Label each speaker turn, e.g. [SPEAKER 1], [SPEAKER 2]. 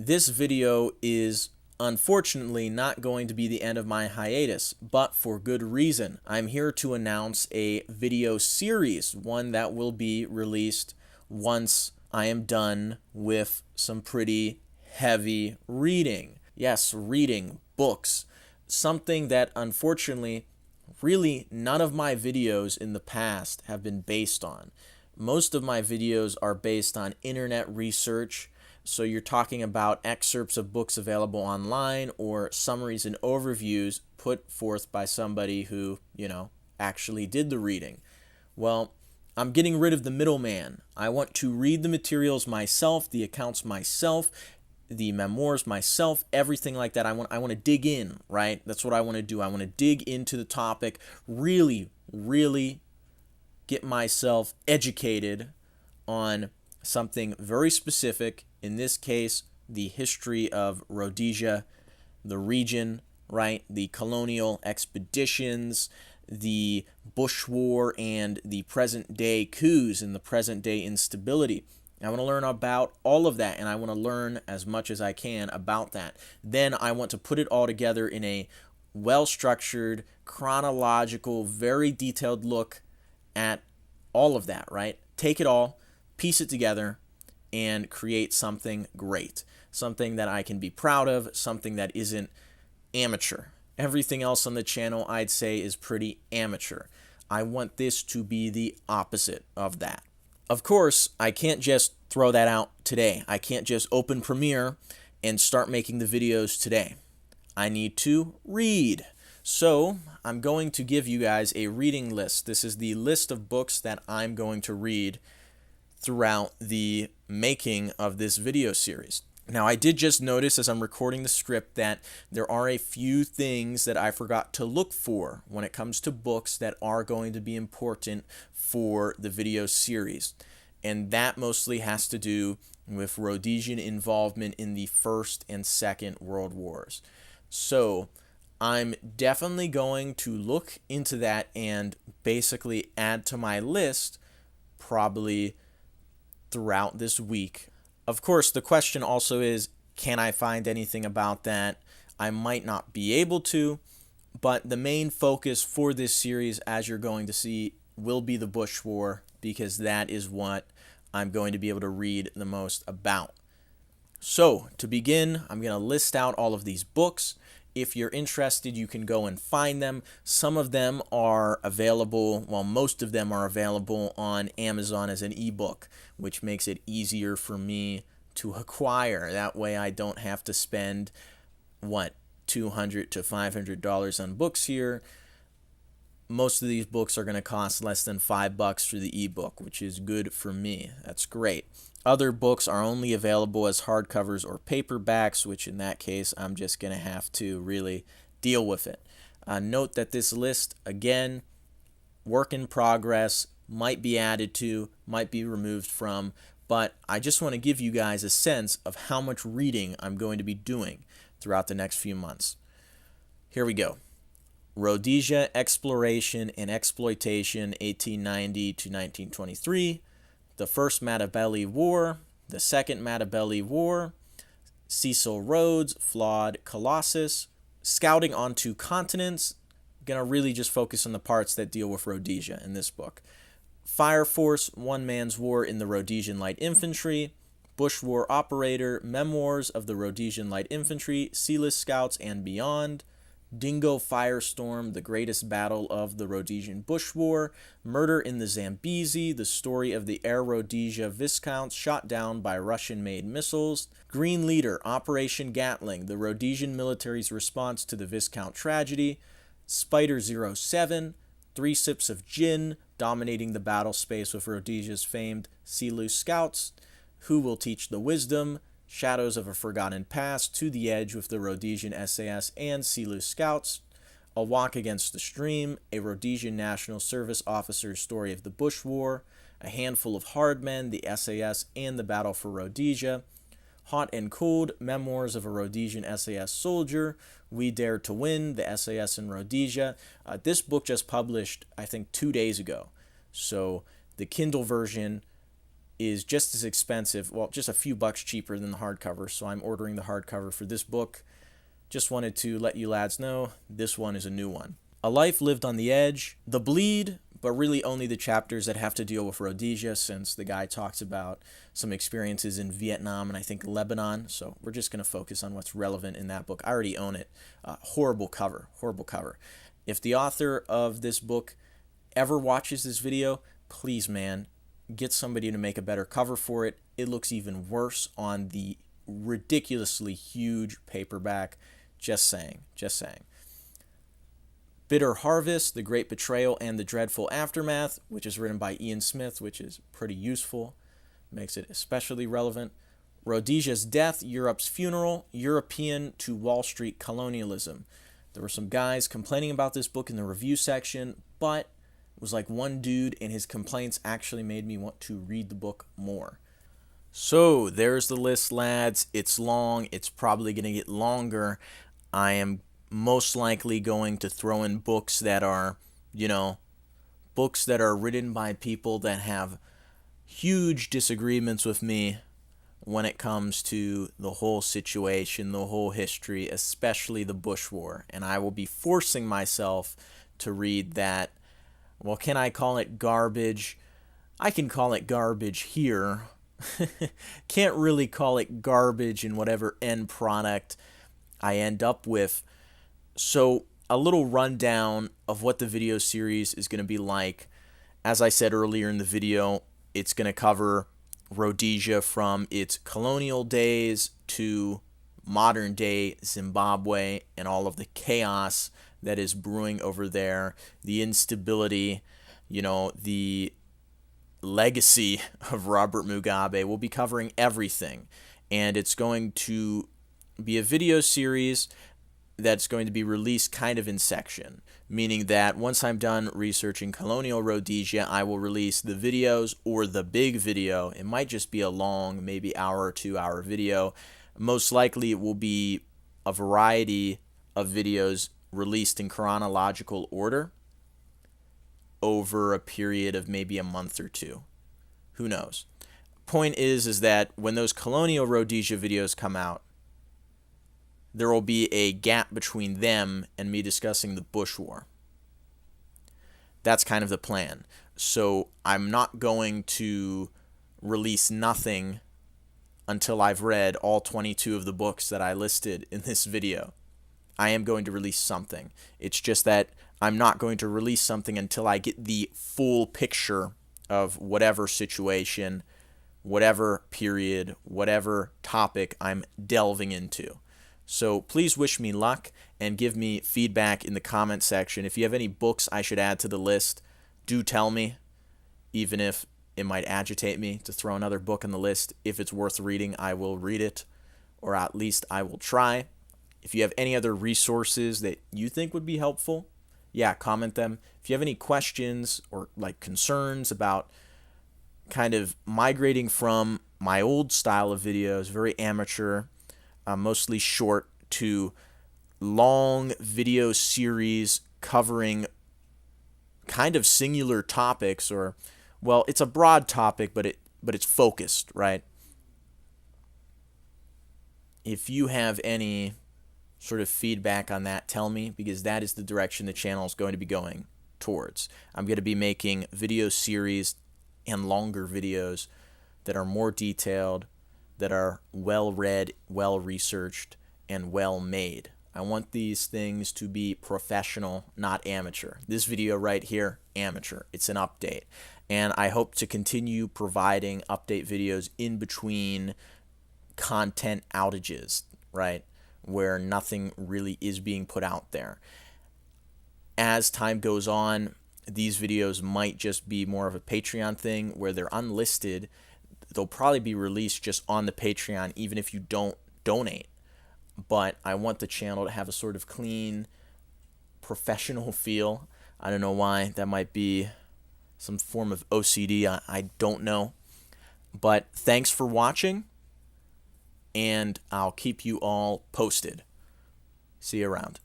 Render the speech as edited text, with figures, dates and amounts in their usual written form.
[SPEAKER 1] This video is unfortunately not going to be the end of my hiatus, but for good reason. I'm here to announce a video series, one that will be released once I am done with some pretty heavy reading. Yes, reading books. Something that unfortunately really none of my videos in the past have been based on. Most of my videos are based on internet research. So you're talking about excerpts of books available online or summaries and overviews put forth by somebody who, actually did the reading. Well, I'm getting rid of the middleman. I want to read the materials myself, the accounts myself, the memoirs myself, everything like that. I want to dig in, right? That's what I want to do. I want to dig into the topic, really, really get myself educated on something very specific. In this case, the history of Rhodesia, the region, right? The colonial expeditions, the Bush War, and the present day coups and the present day instability. I want to learn about all of that, and I want to learn as much as I can about that. Then I want to put it all together in a well-structured, chronological, very detailed look at all of that, right? Take it all, piece it together, and create something great. Something that I can be proud of, something that isn't amateur. Everything else on the channel, I'd say, is pretty amateur. I want this to be the opposite of that. Of course, I can't just throw that out today. I can't just open Premiere and start making the videos today. I need to read. So I'm going to give you guys a reading list. This is the list of books that I'm going to read throughout the making of this video series. Now, I did just notice as I'm recording the script that there are a few things that I forgot to look for when it comes to books that are going to be important for the video series. And that mostly has to do with Rhodesian involvement in the First and Second World Wars. So I'm definitely going to look into that and basically add to my list probably throughout this week. Of course, the question also is, can I find anything about that? I might not be able to, but the main focus for this series, as you're going to see, will be the Bush War, because that is what I'm going to be able to read the most about. So, to begin, I'm going to list out all of these books. If you're interested, you can go and find them. Some of them are available, well, most of them are available on Amazon as an ebook, which makes it easier for me to acquire. That way I don't have to spend, $200 to $500 on books here. Most of these books are going to cost less than $5 for the ebook, which is good for me. That's great. Other books are only available as hardcovers or paperbacks, which in that case, I'm just going to have to really deal with it. Note that this list, again, work in progress, might be added to, might be removed from, but I just want to give you guys a sense of how much reading I'm going to be doing throughout the next few months. Here we go. Rhodesia Exploration and Exploitation, 1890 to 1923. The First Matabele War, the Second Matabele War, Cecil Rhodes, Flawed Colossus, Scouting onto Continents. Gonna really just focus on the parts that deal with Rhodesia in this book. Fire Force, One Man's War in the Rhodesian Light Infantry, Bush War Operator, Memoirs of the Rhodesian Light Infantry, Sealess Scouts and Beyond, Dingo Firestorm, The Greatest Battle of the Rhodesian Bush War, Murder in the Zambezi, The Story of the Air Rhodesia Viscounts Shot Down by Russian-Made Missiles, Green Leader, Operation Gatling, The Rhodesian Military's Response to the Viscount Tragedy, Spider 07, Three Sips of Gin, Dominating the Battle Space with Rhodesia's Famed Silu Scouts, Who Will Teach the Wisdom, Shadows of a Forgotten Past, To the Edge with the Rhodesian SAS and Silu Scouts, A Walk Against the Stream, A Rhodesian National Service Officer's Story of the Bush War, A Handful of Hard Men, the SAS and the Battle for Rhodesia, Hot and Cold, Memoirs of a Rhodesian SAS Soldier, We Dare to Win, the SAS in Rhodesia. This book just published, I think, 2 days ago. So the Kindle version is just as expensive, well, just a few bucks cheaper than the hardcover, so I'm ordering the hardcover for this book. Just wanted to let you lads know this one is a new one. A Life Lived on the Edge, The Bleed, but really only the chapters that have to deal with Rhodesia, since the guy talks about some experiences in Vietnam and I think Lebanon, so we're just going to focus on what's relevant in that book. I already own it. Horrible cover, horrible cover. If the author of this book ever watches this video, please, man, get somebody to make a better cover for it. It looks even worse on the ridiculously huge paperback. Just saying, just saying. Bitter Harvest, The Great Betrayal and the Dreadful Aftermath, which is written by Ian Smith, which is pretty useful, makes it especially relevant. Rhodesia's Death, Europe's Funeral, European to Wall Street Colonialism. There were some guys complaining about this book in the review section, but it was like one dude, and his complaints actually made me want to read the book more. So there's the list, lads. It's long. It's probably going to get longer. I am most likely going to throw in books that are, books that are written by people that have huge disagreements with me when it comes to the whole situation, the whole history, especially the Bush War. And I will be forcing myself to read that. Well, can I call it garbage? I can call it garbage here. Can't really call it garbage in whatever end product I end up with. So a little rundown of what the video series is going to be like. As I said earlier in the video, it's going to cover Rhodesia from its colonial days to modern day Zimbabwe and all of the chaos that is brewing over there, the instability, the legacy of Robert Mugabe. We'll be covering everything, and it's going to be a video series that's going to be released kind of in section, meaning that once I'm done researching colonial Rhodesia, I will release the videos or the big video. It might just be a long, maybe hour or 2 hour video. Most likely it will be a variety of videos released in chronological order over a period of maybe a month or two. Who knows? Point is that when those colonial Rhodesia videos come out, there will be a gap between them and me discussing the Bush War. That's kind of the plan. So I'm not going to release nothing until I've read all 22 of the books that I listed in this video. I am going to release something. It's just that I'm not going to release something until I get the full picture of whatever situation, whatever period, whatever topic I'm delving into. So please wish me luck and give me feedback in the comment section. If you have any books I should add to the list, do tell me, even if it might agitate me to throw another book on the list. If it's worth reading, I will read it, or at least I will try. If you have any other resources that you think would be helpful, comment them. If you have any questions or concerns about kind of migrating from my old style of videos, very amateur, mostly short, to long video series covering kind of singular topics, or, well, it's a broad topic, but it's focused, right? If you have any sort of feedback on that, tell me, because that is the direction the channel is going to be going towards. I'm going to be making video series and longer videos that are more detailed, that are well read, well researched, and well made. I want these things to be professional, not amateur. This video right here, amateur. It's an update. And I hope to continue providing update videos in between content outages, right? Where nothing really is being put out there. As time goes on, these videos might just be more of a Patreon thing where they're unlisted. They'll probably be released just on the Patreon, even if you don't donate. But I want the channel to have a sort of clean, professional feel. I don't know why. That might be some form of OCD. I don't know. But thanks for watching, and I'll keep you all posted. See you around.